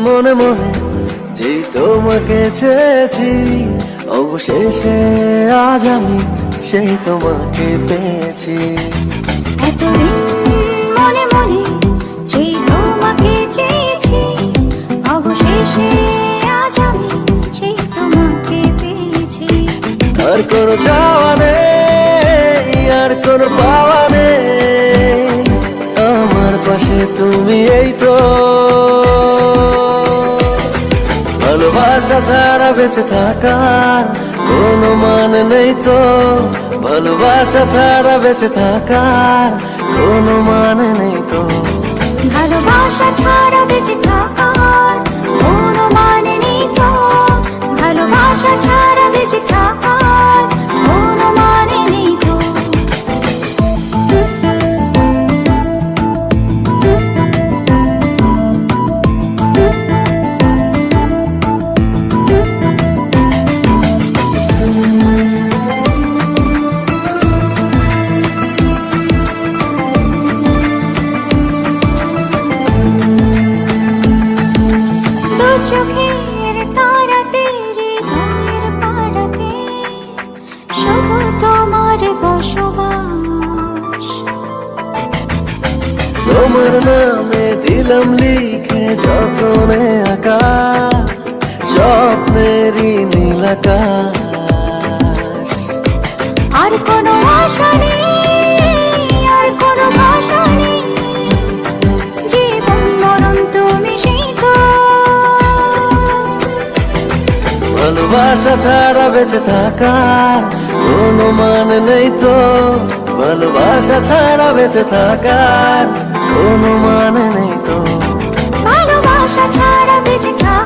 মনে মনে যেই তোমাকে চেয়েছি, অবশেষে আজ আমি সেই তোমাকে পেয়েছি। এতদিন মনে মনে যেই তোমাকে চেয়েছি, অবশেষে আজ আমি সেই তোমাকে পেয়েছি। আর কোনো চাওয়া নেই, আর কোনো পাওয়া নেই, আমার পাশে তুমি এই তো। ভালোবাসা ছাড়া বেঁচে থাকার কোনো মানে নেই তো, ভালোবাসা ছাড়া বেঁচে থাকার কোনো মানে নেই তো। ভালোবাসা ছাড়া বেঁচে থাকার কোনো মানে নেই তো, ভালোবাসা ছাড়া বেঁচে থাকার কোনো মানে নেই তো। চোখের তারাতে হৃদয়ের পাড়াতে শুধু তোমার বসবাস। তোমার নামে দিলাম লিখে যতনে আঁকা স্বপ্নেরই নীল আকাশ। আর কোনো আশা নেই, আর কোনো ভাষা নেই, জীবন মরণ তুমি সেই তো। ভালোবাসা ছাড়া বেঁচে থাকার কোনো মানে নেই তো, ভালোবাসা ছাড়া বেঁচে থাকার কোনো মানে নেই তো। ভালোবাসা ছাড়া বেঁচে থাকার